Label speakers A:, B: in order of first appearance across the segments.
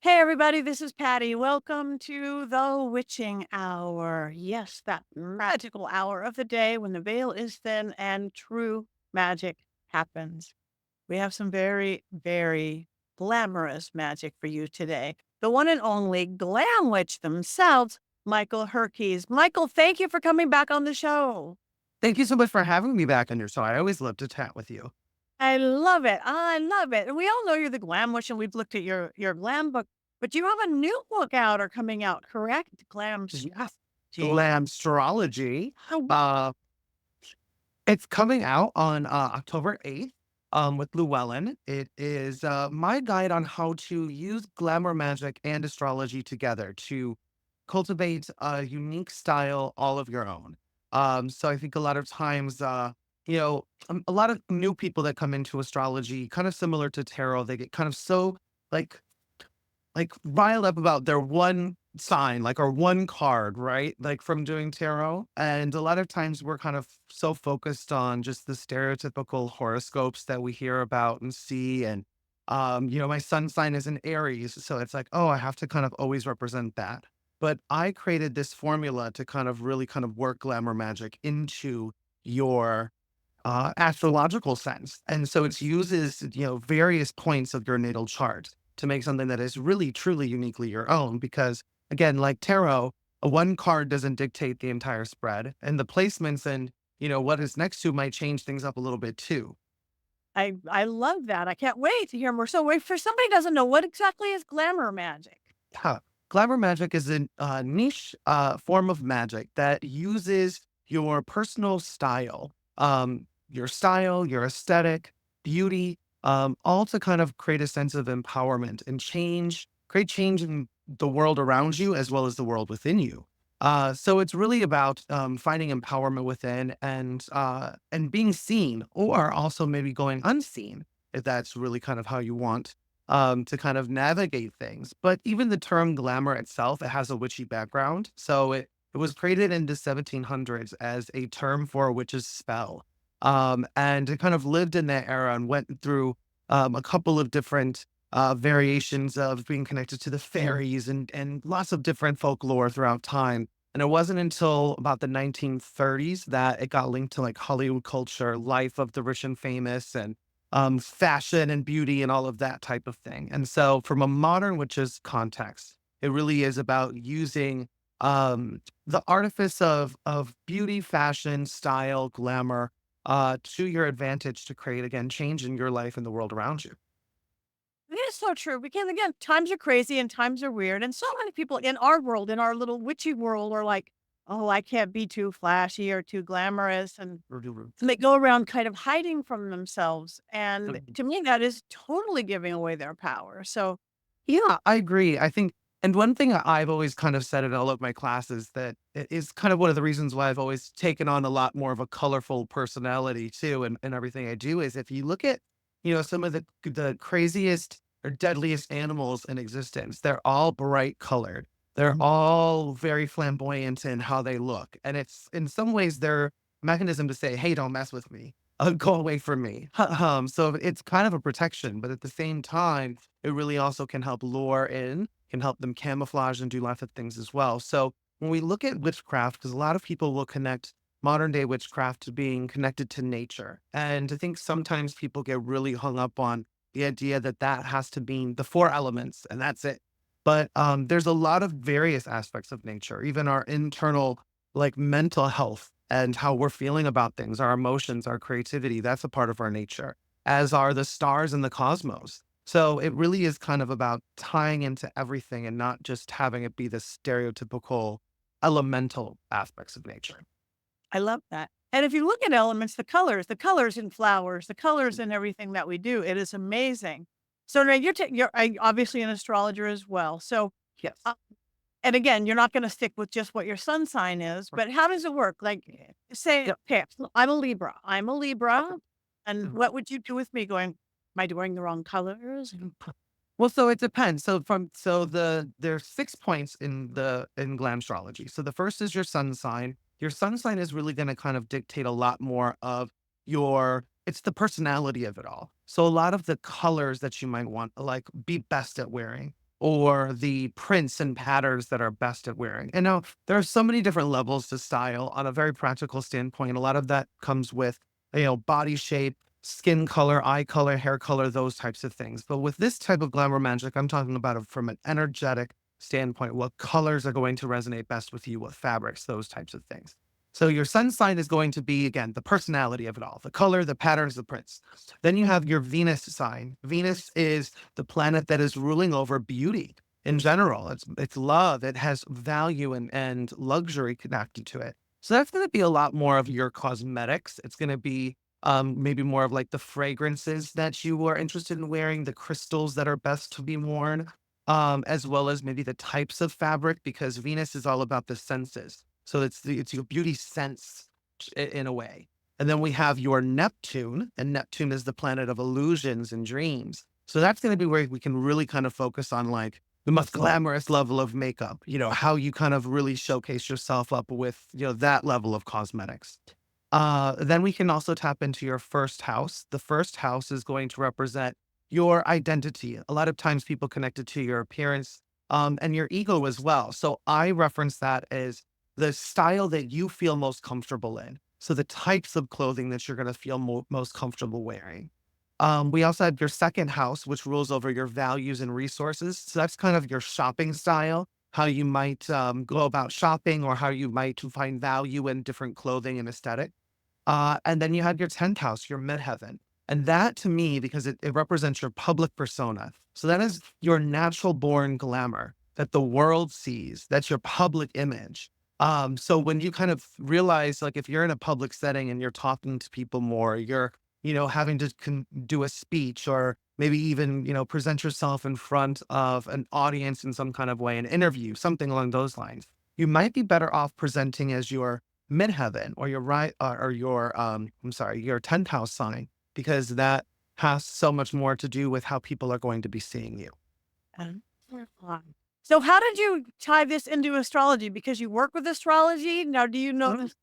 A: Hey, everybody, this is Patty. Welcome to the witching hour. Yes, that magical hour of the day when the veil is thin and true magic happens. We have some very, very glamorous magic for you today. The one and only Glam Witch themselves, Michael Herkes. Michael, thank you for coming back on the show.
B: Thank you so much for having me back on your show. I always love to chat with you.
A: I love it. I love it. And we all know you're the Glam Witch, and we've looked at your glam book, but you have a new book out or coming out, correct?
B: Yes.
A: Glamstrology.
B: Glamstrology.
A: Oh,
B: Uh, it's coming out on October 8th with Llewellyn. It is my guide on how to use glamour magic and astrology together to cultivate a unique style all of your own. So I think a lot of times, a lot of new people that come into astrology, kind of similar to tarot, they get kind of so like riled up about their one sign, like, or one card, right? Like, from doing tarot, and a lot of times we're kind of so focused on just the stereotypical horoscopes that we hear about and see, and, my sun sign is an Aries, so it's like, "Oh, I have to kind of always represent that." But I created this formula to kind of really kind of work glamour magic into your, astrological sense, and so it uses, various points of your natal chart to make something that is really truly uniquely your own because again like tarot, one card doesn't dictate the entire spread, and the placements and what is next to might change things up a little bit too.
A: I love that. I can't wait to hear more. So, wait, for somebody who doesn't know, what exactly is glamour magic?
B: Huh. Glamour magic is a niche form of magic that uses your personal style, your aesthetic, beauty, all to kind of create a sense of empowerment and create change in the world around you as well as the world within you. So it's really about finding empowerment within and being seen, or also maybe going unseen, if that's really kind of how you want to kind of navigate things. But even the term glamour itself, it has a witchy background. So it was created in the 1700s as a term for a witch's spell. And it kind of lived in that era and went through a couple of different variations of being connected to the fairies and lots of different folklore throughout time. And it wasn't until about the 1930s that it got linked to like Hollywood culture, life of the rich and famous, and fashion and beauty and all of that type of thing. And so, from a modern witch's context, it really is about using the artifice of beauty, fashion, style, glamour to your advantage to create again change in your life and the world around you.
A: It is so true because, again, times are crazy and times are weird. And so many people in our world, in our little witchy world, are like, oh, I can't be too flashy or too glamorous. And they go around kind of hiding from themselves. And to me, that is totally giving away their power. So,
B: Yeah, I agree. I think, and one thing I've always kind of said in all of my classes that it is kind of one of the reasons why I've always taken on a lot more of a colorful personality too, and everything I do is if you look at, some of the craziest or deadliest animals in existence, they're all bright colored. They're all very flamboyant in how they look, and it's in some ways their mechanism to say, "Hey, don't mess with me." Go away from me. So it's kind of a protection, but at the same time, it really also can help lure in, can help them camouflage and do lots of things as well. So when we look at witchcraft, because a lot of people will connect modern day witchcraft to being connected to nature. And I think sometimes people get really hung up on the idea that that has to be the four elements and that's it. But there's a lot of various aspects of nature, even our internal, like mental health and how we're feeling about things, our emotions, our creativity. That's a part of our nature, as are the stars in the cosmos. So it really is kind of about tying into everything and not just having it be the stereotypical elemental aspects of nature.
A: I love that. And if you look at elements, the colors in flowers, the colors in everything that we do, it is amazing. So now you're obviously an astrologer as well. So,
B: Yes.
A: uh, and again, you're not going to stick with just what your sun sign is, but how does it work? Like, say,
B: Yep.
A: okay, I'm a Libra. I'm a Libra. And
B: Mhm.
A: what would you do with me going, am I doing the wrong colors?
B: Well, so it depends. There's 6 points in Glamstrology. So the first is your sun sign. Your sun sign is really going to kind of dictate a lot more of it's the personality of it all. So a lot of the colors that you might want to like be best at wearing, or the prints and patterns that are best at wearing. And now there are so many different levels to style on a very practical standpoint. A lot of that comes with, body shape, skin color, eye color, hair color, those types of things. But with this type of glamour magic, I'm talking about it from an energetic standpoint. What colors are going to resonate best with you? What fabrics? Those types of things. So your sun sign is going to be, again, the personality of it all, the color, the patterns, the prints. Then you have your Venus sign. Venus is the planet that is ruling over beauty in general. It's love. It has value and luxury connected to it. So that's going to be a lot more of your cosmetics. It's going to be maybe more of like the fragrances that you are interested in wearing, the crystals that are best to be worn, as well as maybe the types of fabric, because Venus is all about the senses. So it's your beauty sense in a way. And then we have your Neptune, and Neptune is the planet of illusions and dreams. So that's going to be where we can really kind of focus on like the most glamorous level of makeup, how you kind of really showcase yourself up with, that level of cosmetics. Then we can also tap into your first house. The first house is going to represent your identity. A lot of times people connect it to your appearance, and your ego as well. So I reference that as the style that you feel most comfortable in. So the types of clothing that you're going to feel most comfortable wearing. We also have your second house, which rules over your values and resources. So that's kind of your shopping style, how you might go about shopping, or how you might find value in different clothing and aesthetic. And then you have your 10th house, your midheaven. And that to me, because it represents your public persona. So that is your natural born glamour that the world sees. That's your public image. So when you kind of realize, like, if you're in a public setting and you're talking to people more, you're, having to do a speech, or maybe even, present yourself in front of an audience in some kind of way, an interview, something along those lines, you might be better off presenting as your midheaven, or your right, or your I'm sorry, your 10th house sign, because that has so much more to do with how people are going to be seeing you.
A: Um, So how did you tie this into astrology? Because you work with astrology. Now, do you know
B: Mhm.
A: this,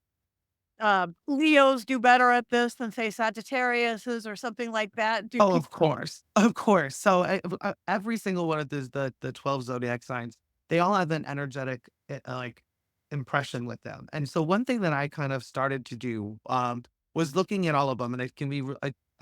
A: Leos do better at this than say Sagittariuses or something like that? Do
B: Oh,
A: people?
B: of course, of course. So every single one of the 12 zodiac signs, they all have an energetic like impression with them. And so one thing that I kind of started to do was looking at all of them, and it can be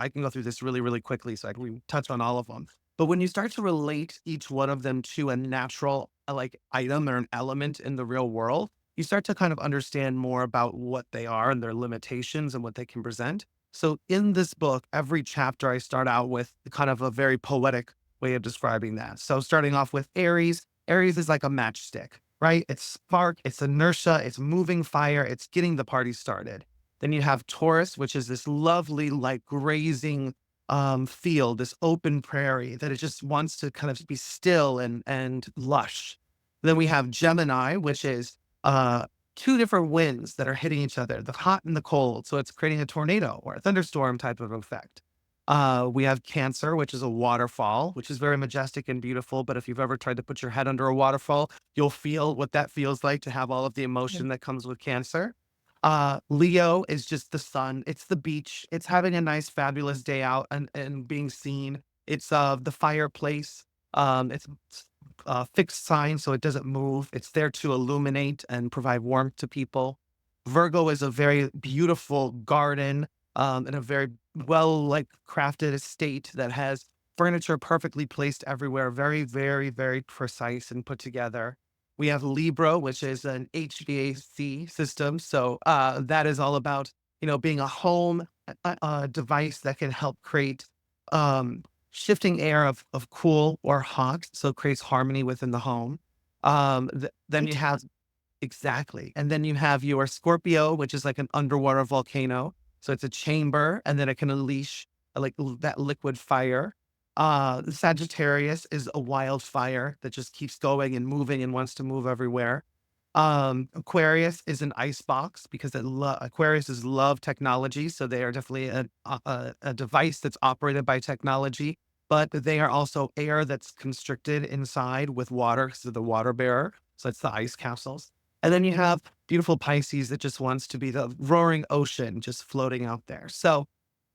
B: I can go through this really really quickly, so I can touch on all of them. But when you start to relate each one of them to a natural like item or an element in the real world, you start to kind of understand more about what they are and their limitations and what they can present. So in this book, every chapter I start out with kind of a very poetic way of describing that. So starting off with Aries, Aries is like a matchstick, right? It's spark, it's inertia, it's moving fire, it's getting the party started. Then you have Taurus, which is this lovely, like grazing field, this open prairie that it just wants to kind of be still and lush. Then we have Gemini, which is uh two different winds that are hitting each other, the hot and the cold. So it's creating a tornado or a thunderstorm type of effect. We have Cancer, which is a waterfall, which is very majestic and beautiful. But if you've ever tried to put your head under a waterfall, you'll feel what that feels like to have all of the emotion that comes with Cancer. Leo is just the sun. It's the beach. It's having a nice, fabulous day out and being seen. It's the fireplace. It's fixed sign, so it doesn't move. It's there to illuminate and provide warmth to people. Virgo is a very beautiful garden, and a very well like crafted estate that has furniture perfectly placed everywhere. Very, very, very precise and put together. We have Libra, which is an HVAC system. So that is all about, being a home device that can help create um, shifting air of cool or hot. So it creates harmony within the home. Then you have exactly. And then you have your Scorpio, which is like an underwater volcano. So it's a chamber, and then it can unleash that liquid fire. The Sagittarius is a wildfire that just keeps going and moving and wants to move everywhere. Aquarius is an ice box because Aquarius is love technology. So they are definitely a device that's operated by technology, but they are also air that's constricted inside with water. So the water bearer. So it's the ice capsules. And then you have beautiful Pisces that just wants to be the roaring ocean just floating out there. So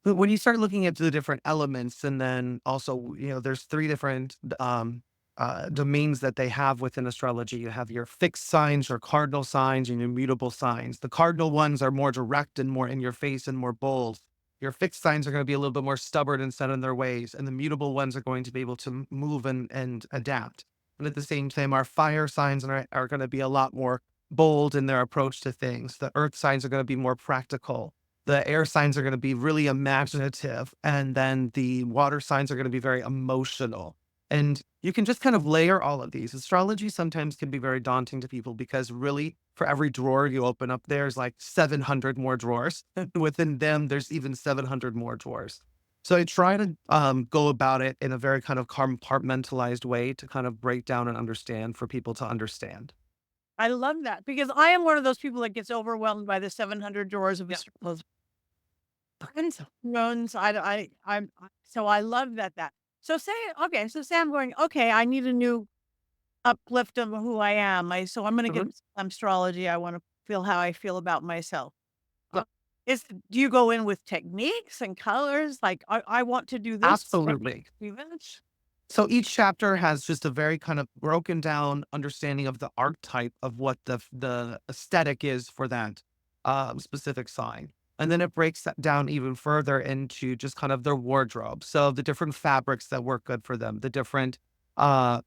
B: when you start looking at the different elements, and then also, there's three different domains that they have within astrology. You have your fixed signs, your cardinal signs, and your mutable signs. The cardinal ones are more direct and more in your face and more bold. Your fixed signs are going to be a little bit more stubborn and set in their ways, and the mutable ones are going to be able to move and adapt. And at the same time, our fire signs are going to be a lot more bold in their approach to things. The earth signs are going to be more practical. The air signs are going to be really imaginative. And then the water signs are going to be very emotional. And you can just kind of layer all of these. Astrology sometimes can be very daunting to people because really, for every drawer you open up, there's like 700 more drawers. Within them, there's even 700 more drawers. So I try to go about it in a very kind of compartmentalized way to kind of break down and understand for people to understand.
A: I love that because I am one of those people that gets overwhelmed by the 700 drawers of
B: Yeah.
A: astrology. Tons of runs. So I love that. So say, okay, so say I'm going, okay, I need a new uplift of who I am. So I'm going to get
B: Mhm.
A: some astrology. I want to feel how I feel about myself.
B: Yeah,
A: Uh, do you go in with techniques and colors? Like I want to do this. Right?
B: absolutely.
A: Events?
B: So each chapter has just a very kind of broken down understanding of the archetype of what the aesthetic is for that specific sign. And then it breaks that down even further into just kind of their wardrobe. So the different fabrics that work good for them, uh,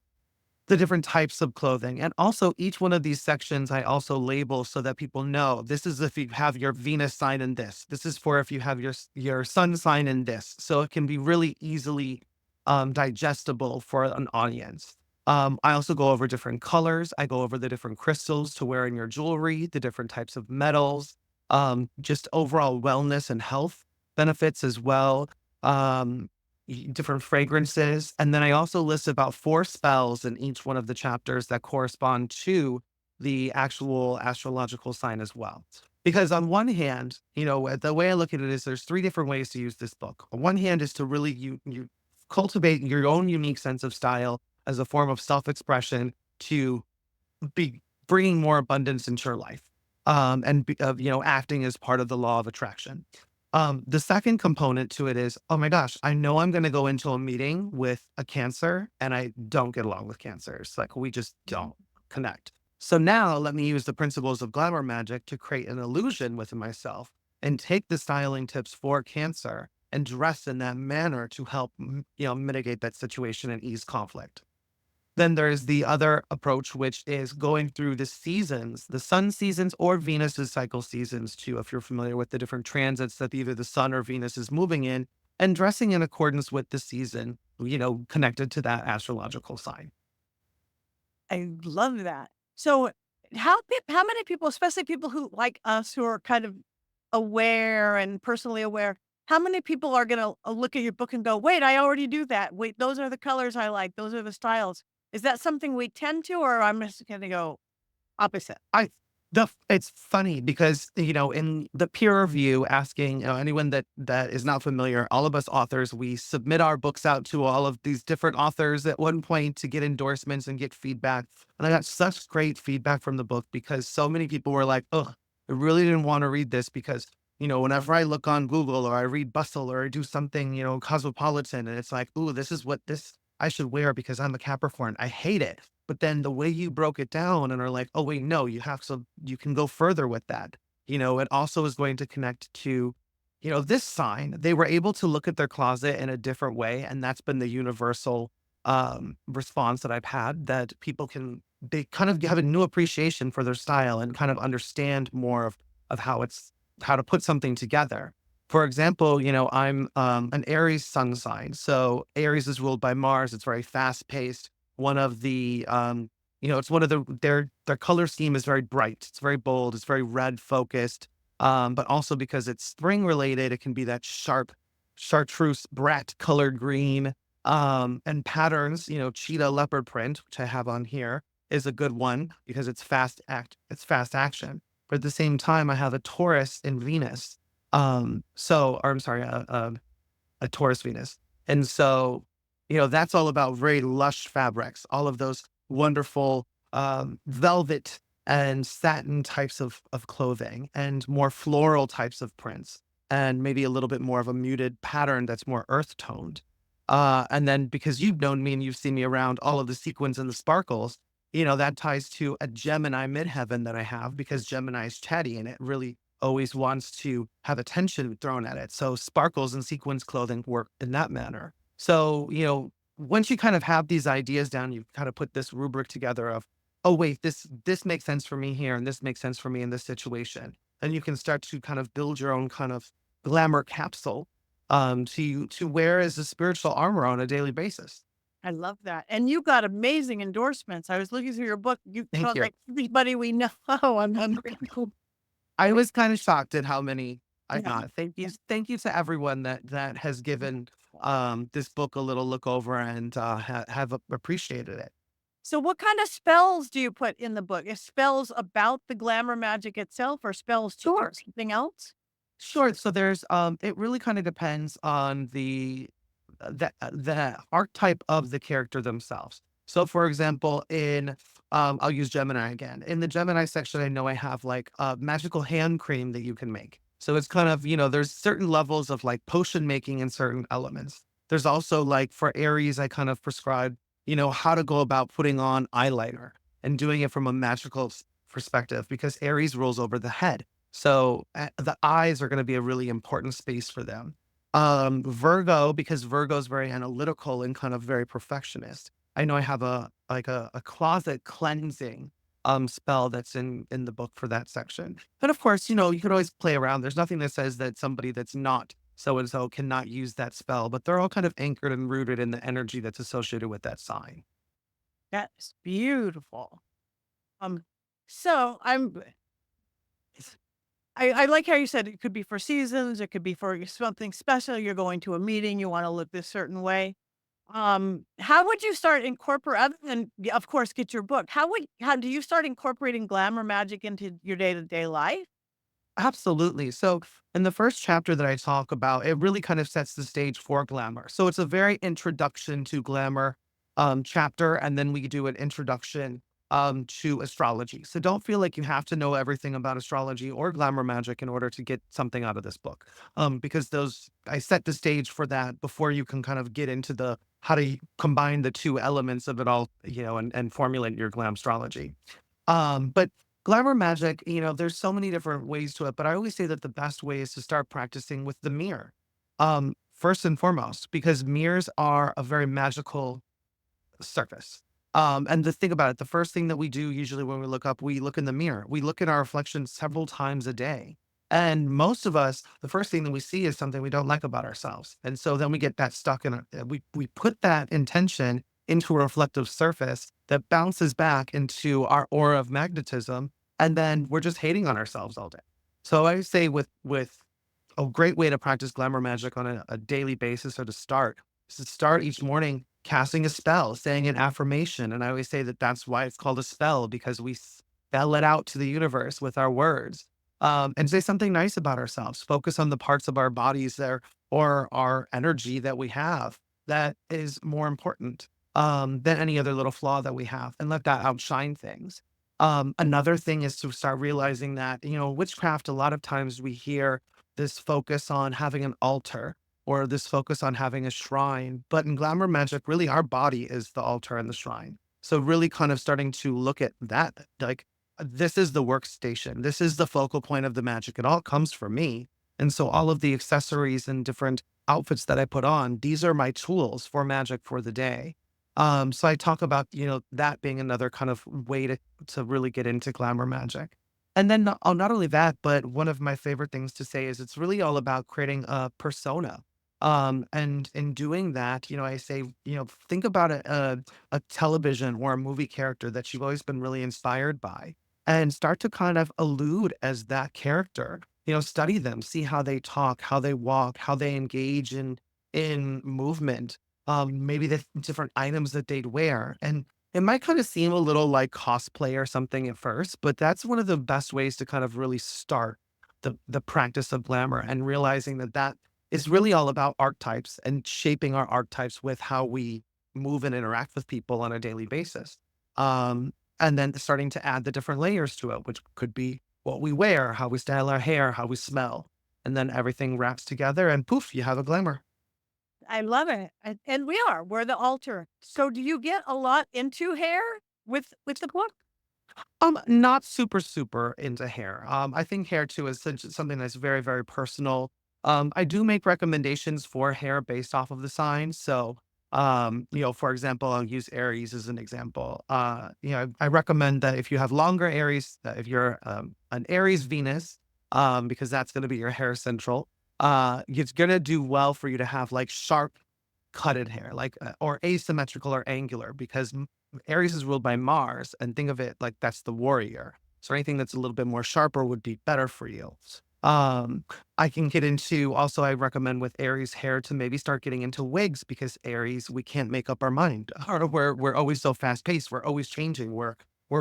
B: the different types of clothing. And also each one of these sections I also label so that people know this is if you have your Venus sign in this. This is for if you have your sun sign in this. So it can be really easily digestible for an audience. I also go over different colors. I go over the different crystals to wear in your jewelry, the different types of metals, just overall wellness and health benefits as well. Um, different fragrances. And then I also list about 4 spells in each one of the chapters that correspond to the actual astrological sign as well. Because on one hand, the way I look at it is there's 3 different ways to use this book. On one hand is to really you cultivate your own unique sense of style as a form of self-expression to be bringing more abundance into your life, acting as part of the law of attraction. The second component to it is, oh my gosh, I know I'm going to go into a meeting with a Cancer and I don't get along with Cancers. Like we just don't connect. So now let me use the principles of glamour magic to create an illusion within myself and take the styling tips for Cancer and dress in that manner to help, mitigate that situation and ease conflict. Then there's the other approach, which is going through the seasons, the sun seasons or Venus's cycle seasons too, if you're familiar with the different transits that either the sun or Venus is moving in, and dressing in accordance with the season, connected to that astrological sign.
A: I love that. So how many people, especially people who like us who are kind of aware and personally aware, how many people are gonna look at your book and go, "Wait, I already do that. Wait, those are the colors I like. Those are the styles." Is that something we tend to, or I'm just gonna go opposite?
B: I it's funny because, in the peer review asking, anyone that is not familiar, all of us authors, we submit our books out to all of these different authors at one point to get endorsements and get feedback. And I got such great feedback from the book because so many people were like, "Oh, I really didn't want to read this because, whenever I look on Google or I read Bustle or I do something, cosmopolitan, and it's like, ooh, this is what this I should wear because I'm a Capricorn. I hate it." But then the way you broke it down and are like, "Oh, wait, no, you can go further with that." It also is going to connect to, this sign. They were able to look at their closet in a different way. And that's been the universal response that I've had that they kind of have a new appreciation for their style and kind of understand more of how to put something together. For example, I'm an Aries sun sign. So Aries is ruled by Mars. It's very fast paced. One of the it's one of their color scheme is very bright, it's very bold, it's very red focused, but also because it's spring related, it can be that sharp chartreuse brat colored green, and patterns, cheetah leopard print, which I have on here, is a good one because it's fast action. But at the same time I have a Taurus in Venus, or I'm sorry, a Taurus Venus. And so, that's all about very lush fabrics, all of those wonderful velvet and satin types of clothing and more floral types of prints and maybe a little bit more of a muted pattern that's more earth toned. And then because you've known me and you've seen me around all of the sequins and the sparkles, that ties to a Gemini midheaven that I have because Gemini is chatty and it really always wants to have attention thrown at it. So sparkles and sequins clothing work in that manner. So, once you kind of have these ideas down, you kind of put this rubric together of, oh wait, this makes sense for me here and this makes sense for me in this situation. And you can start to kind of build your own kind of glamour capsule to wear as a spiritual armor on a daily basis.
A: I love that. And you got amazing endorsements. I was looking through your book. You
B: Thank
A: got
B: you.
A: like everybody we know. I'm ungrateful.
B: I was kind of shocked at how many I
A: Yeah.
B: got. Thank you to everyone that has given this book a little look over and have appreciated it.
A: So what kind of spells do you put in the book? Is spells about the glamour magic itself or spells to do
B: Sure.
A: something else?
B: Sure. So there's it really kind of depends on the archetype of the character themselves. So for example, in I'll use Gemini again. In the Gemini section, I know I have like a magical hand cream that you can make. So it's kind of, there's certain levels of like potion making in certain elements. There's also like for Aries, I kind of prescribe, how to go about putting on eyeliner and doing it from a magical perspective because Aries rules over the head. So the eyes are going to be a really important space for them. Virgo, because Virgo is very analytical and kind of very perfectionist. I know I have a closet cleansing spell that's in the book for that section. But of course, you could always play around. There's nothing that says that somebody that's not so and so cannot use that spell, but they're all kind of anchored and rooted in the energy that's associated with that sign.
A: That's beautiful. Um, so I like how you said it could be for seasons, it could be for something special. You're going to a meeting, you want to look this certain way. How would you start incorporate other than of course get your book? How do you start incorporating glamour magic into your day-to-day life?
B: Absolutely. So, in the first chapter that I talk about, it really kind of sets the stage for glamour. So, it's a very introduction to glamour chapter, and then we do an introduction to astrology. So, don't feel like you have to know everything about astrology or glamour magic in order to get something out of this book, because those I set the stage for that before you can kind of get into the how to combine the two elements of it all, and formulate your glam astrology. But glamour magic, there's so many different ways to it, but I always say that the best way is to start practicing with the mirror. First and foremost, because mirrors are a very magical surface. And the thing about it, the first thing that we do usually when we look up, we look in the mirror. We look at our reflection several times a day. And most of us, the first thing that we see is something we don't like about ourselves. And so then we get that stuck in we put that intention into a reflective surface that bounces back into our aura of magnetism. And then we're just hating on ourselves all day. So I say with a great way to practice glamour magic on a daily basis or to start is to start each morning casting a spell, saying an affirmation. And I always say that that's why it's called a spell because we spell it out to the universe with our words. And say something nice about ourselves. Focus on the parts of our bodies there or our energy that we have that is more important than any other little flaw that we have, and let that outshine things. Another thing is to start realizing that, witchcraft, a lot of times we hear this focus on having an altar or this focus on having a shrine. But in glamour magic, really our body is the altar and the shrine. So really kind of starting to look at that, like this is the workstation. This is the focal point of the magic. It all comes from me. And so all of the accessories and different outfits that I put on, these are my tools for magic for the day. So I talk about, that being another kind of way to really get into glamour magic. And then not only that, but one of my favorite things to say is it's really all about creating a persona. And in doing that, I say, think about a television or a movie character that you've always been really inspired by and start to kind of allude as that character. Study them, see how they talk, how they walk, how they engage in movement, maybe the different items that they'd wear. And it might kind of seem a little like cosplay or something at first, but that's one of the best ways to kind of really start the practice of glamour and realizing that is really all about archetypes and shaping our archetypes with how we move and interact with people on a daily basis. Um, and then starting to add the different layers to it, which could be what we wear, how we style our hair, how we smell, and then everything wraps together and poof, you have a glamour.
A: I love it, and we're the altar. So do you get a lot into hair with the book?
B: Not super, super into hair. I think hair too is something that's very, very personal. I do make recommendations for hair based off of the sign. So, for example, I'll use Aries as an example. I recommend that if you have longer Aries, if you're an Aries Venus, because that's going to be your hair central, it's going to do well for you to have like sharp cutted hair, like, or asymmetrical or angular, because Aries is ruled by Mars, and think of it like that's the warrior. So anything that's a little bit more sharper would be better for you. Um, I can get into also, I recommend with Aries hair to maybe start getting into wigs because Aries, we can't make up our mind. Or we're always so fast paced. We're always changing. We're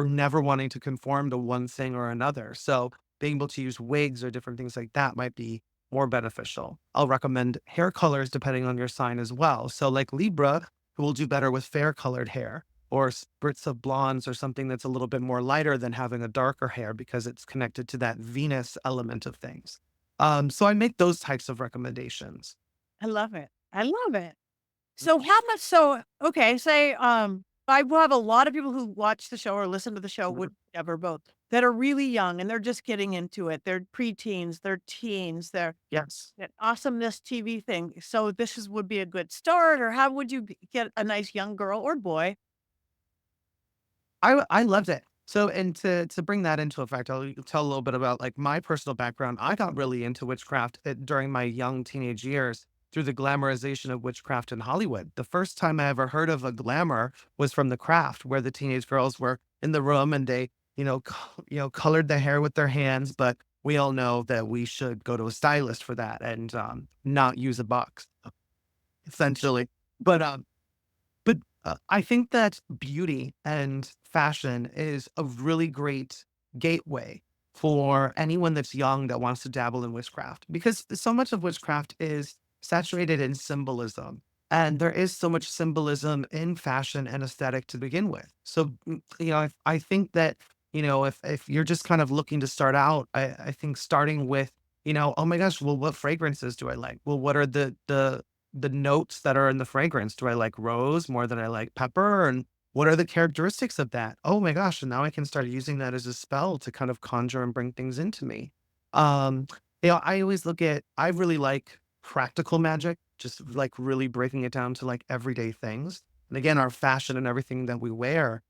B: never wanting to conform to one thing or another. So being able to use wigs or different things like that might be more beneficial. I'll recommend hair colors depending on your sign as well. So like Libra, who will do better with fair colored hair or spritz of blondes or something that's a little bit more lighter than having a darker hair because it's connected to that Venus element of things. So I make those types of recommendations.
A: I love it. I love it. So how much so okay, say, I will have a lot of people who watch the show or listen to the show,
B: Mhm.
A: whichever, both, that are really young and they're just getting into it. They're preteens, they're teens, they're
B: Yes.
A: that awesomeness TV thing. So this is would be a good start, or how would you get a nice young girl or
B: I loved it. So, and to bring that into effect, I'll tell a little bit about like my personal background. I got really into witchcraft during my young teenage years through the glamorization of witchcraft in Hollywood. The first time I ever heard of a glamour was from The Craft, where the teenage girls were in the room and they, colored the hair with their hands. But we all know that we should go to a stylist for that and not use a box, essentially. But I think that beauty and fashion is a really great gateway for anyone that's young that wants to dabble in witchcraft because so much of witchcraft is saturated in symbolism. And there is so much symbolism in fashion and aesthetic to begin with. So, I think that, if you're just kind of looking to start out, I think starting with, oh my gosh, well, what fragrances do I like? Well, what are the notes that are in the fragrance. Do I like rose more than I like pepper? And what are the characteristics of that? Oh my gosh. And now I can start using that as a spell to kind of conjure and bring things into me. Um, I always I really like practical magic, just like really breaking it down to like everyday things. And again, our fashion and everything that we wear,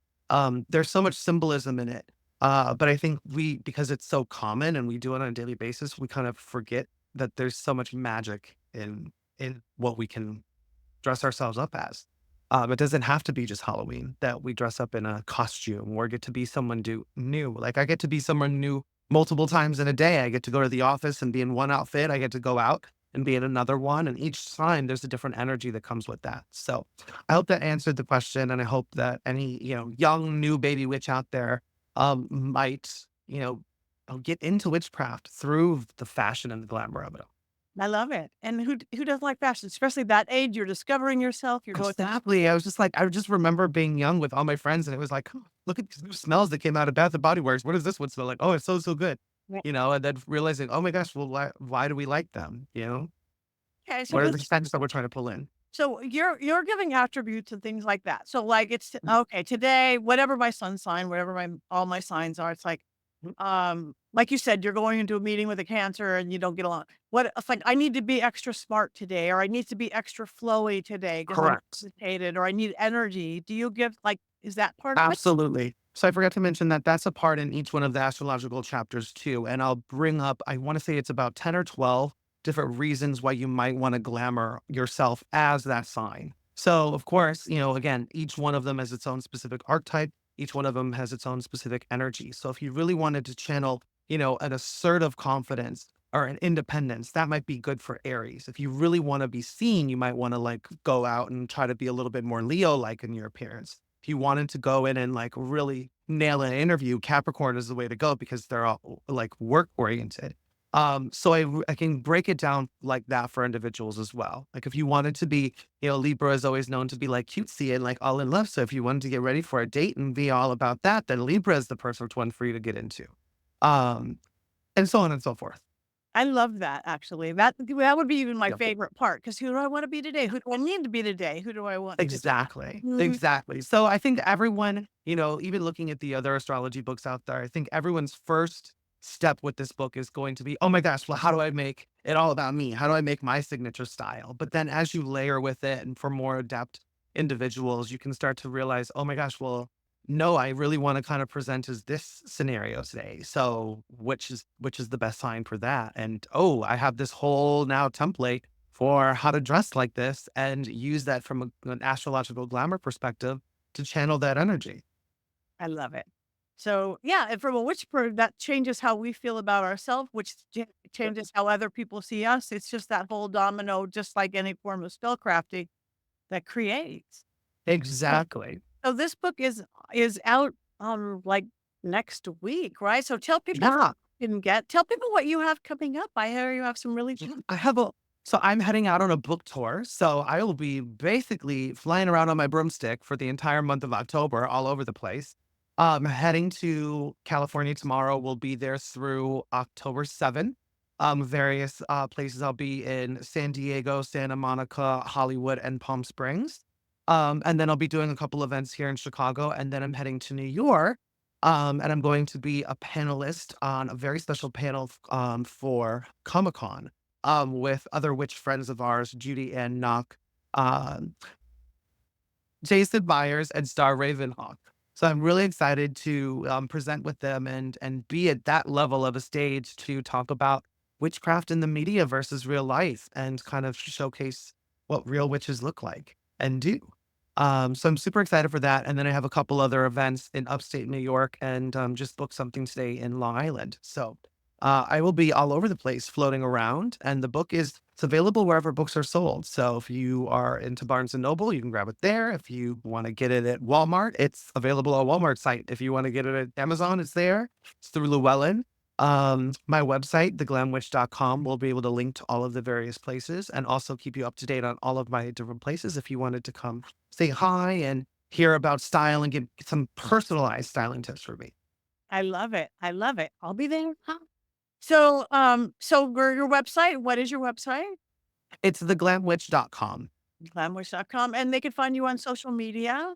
B: there's so much symbolism in it. But I think because it's so common and we do it on a daily basis, we kind of forget that there's so much magic in what we can dress ourselves up as. It doesn't have to be just Halloween that we dress up in a costume or get to be someone new. Like I get to be someone new multiple times in a day. I get to go to the office and be in one outfit. I get to go out and be in another one. And each time there's a different energy that comes with that. So I hope that answered the question. And I hope that any, young new baby witch out there might, get into witchcraft through the fashion and the glamour of it.
A: I love it. And who doesn't like fashion? Especially that age, you're discovering yourself, you're going
B: Exactly. I was just like, I just remember being young with all my friends, and it was like, "Oh, look at these new smells that came out of Bath and Body Works. What does this one smell like? Oh, it's so, so good." And then realizing, oh my gosh, well, why do we like them?
A: okay, so
B: What are the
A: let's
B: scents that we're trying to pull in?
A: so you're giving attributes and things like that. So like it's
B: Mhm,
A: okay, today, whatever my sun sign, whatever my all my signs are, it's
B: mhm.
A: like you said, you're going into a meeting with a Cancer and you don't get along. What it's like, I need to be extra smart today, or I need to be extra flowy today because I'm
B: Correct.
A: agitated, or I need energy. Do you give like is that part of it?
B: Absolutely. So I forgot to mention that that's a part in each one of the astrological chapters too. And I'll bring up, I want to say it's about 10 or 12 different reasons why you might want to glamour yourself as that sign. So, of course, again, each one of them has its own specific archetype. Each one of them has its own specific energy. So, if you really wanted to channel, an assertive confidence or an independence, that might be good for Aries. If you really want to be seen, you might want to like go out and try to be a little bit more Leo like in your appearance. If you wanted to go in and like really nail an interview, Capricorn is the way to go because they're all like work oriented. So I can break it down like that for individuals as well. Like if you wanted to be, Libra is always known to be like cutesy and like all in love. So if you wanted to get ready for a date and be all about that, then Libra is the perfect one for you to get into. Um, and so on and so forth.
A: I love that actually. That would be even my
B: Yep.
A: favorite part because who do I wanna be today? Who do I need to be today? Who do I want to
B: Exactly,
A: Mhm.
B: exactly. So I think everyone, even looking at the other astrology books out there, I think everyone's first step with this book is going to be, oh my gosh, well, how do I make it all about me? How do I make my signature style? But then as you layer with it and for more adept individuals, you can start to realize, oh my gosh, well, no, I really want to kind of present as this scenario today. So which is the best sign for that? And oh, I have this whole now template for how to dress like this and use that from an astrological glamour perspective to channel that energy.
A: I love it. So, yeah, and from a witch bird, that changes how we feel about ourselves, which
B: Yep.
A: changes how other people see us. It's just that whole domino, just like any form of spellcrafting that creates. So,
B: Exactly.
A: so this book is out like next week, right? So tell people
B: Yeah.
A: you can get tell people what you have coming up. I hear you have some really
B: Yeah,
A: fun.
B: I'm heading out on a book tour. So I will be basically flying around on my broomstick for the entire month of October all over the place. Heading to California tomorrow. We'll be there through October 7th. Various places I'll be in San Diego, Santa Monica, Hollywood, and Palm Springs. And then I'll be doing a couple events here in Chicago. And then I'm heading to New York. And I'm going to be a panelist on a very special panel for Comic Con with other witch friends of ours, Judy Ann Nock, um, Jason Myers, and Star Ravenhawk. So I'm really excited to present with them and be at that level of a stage to talk about witchcraft in the media versus real life and kind of showcase what real witches look like and do. So I'm super excited for that. And then I have a couple other events in upstate New York and just booked something today in Long Island. So I will be all over the place floating around. And the book is it's available wherever books are sold. So if you are into Barnes and Noble, you can grab it there. If you want to get it at Walmart, it's available on Walmart site. If you want to get it at Amazon, it's there. It's through Llewellyn. My website, theglamwitch.com, will be able to link to all of the various places and also keep you up to date on all of my different places if you wanted to come say hi and hear about style and get some personalized styling tips for me.
A: I love it. I love it. I'll be there. Huh? So your website, what is your website?
B: It's theglamwitch.com.
A: Glamwish.com, and they can find you on social media.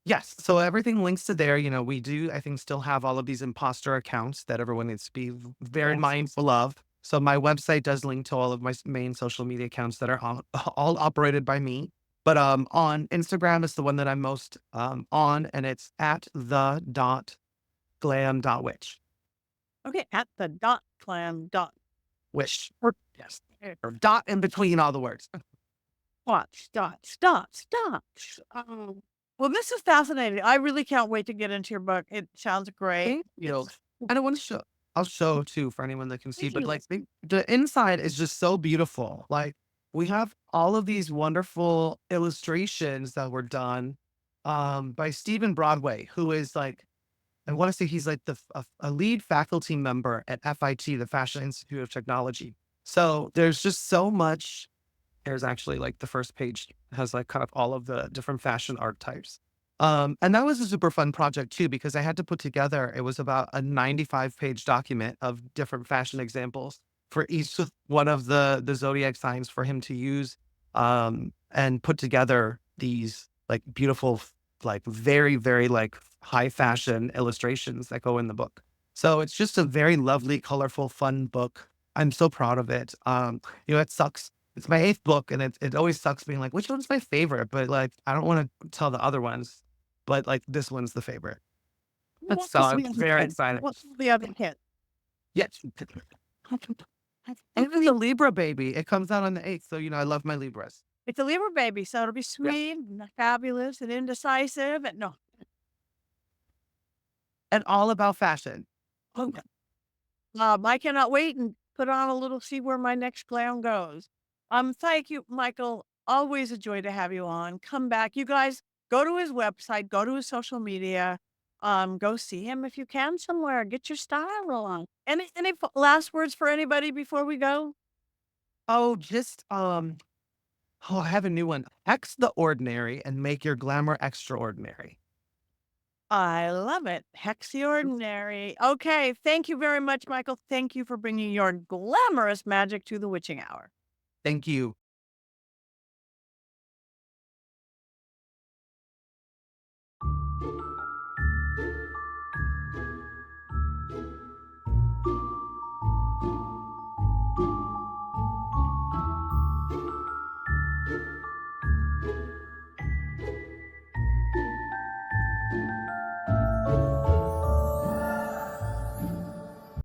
B: Yes. So everything links to there. We do, I think, still have all of these imposter accounts that everyone needs to be very
A: Yes.
B: mindful of. So my website does link to all of my main social media accounts that are all operated by me. But on Instagram is the one that I'm most on, and it's at the.glam.witch.
A: Okay, at the dot clam dot
B: Wish. Or yes. Or dot in between all the words.
A: dots. Well, this is fascinating. I really can't wait to get into your book. It sounds great.
B: Thank you.
A: It's
B: And I want to show I'll show too for anyone that can see,
A: thank
B: but
A: you.
B: like the inside is just so beautiful. Like we have all of these wonderful illustrations that were done by Stephen Broadway, who is like I want to say he's like a lead faculty member at FIT, the Fashion Institute of Technology. So there's just so much. There's actually like the first page has like kind of all of the different fashion archetypes. And that was a super fun project too, because I had to put together, it was about a 95-page document of different fashion examples for each one of the zodiac signs for him to use and put together these like beautiful, like very, very like high fashion illustrations that go in the book. So it's just a very lovely, colorful, fun book. I'm so proud of it. It sucks it's my 8th book, and it always sucks being like, "Which one's my favorite?" But, like, I don't wanna tell the other ones, but, like, this one's the favorite.
A: What
B: So
A: was
B: I'm
A: the other
B: very
A: kid?
B: excited.
A: What's the other kid?
B: Yes. And it's a Libra baby. It comes out on the 8th, so, I love my Libras.
A: It's a Libra baby, so it'll be
B: Yep.
A: sweet and fabulous and indecisive and no.
B: And all about fashion.
A: Oh, I cannot wait and put on a little see where my next plan goes. Thank you, Michael. Always a joy to have you on. Come back. You guys go to his website, go to his social media, go see him if you can somewhere. Get your style on. Any last words for anybody before we go?
B: Oh, just, I have a new one. X the ordinary and make your glamour extraordinary.
A: I love it. Hexiordinary. Okay, thank you very much, Michael. Thank you for bringing your glamorous magic to the witching hour.
B: Thank you.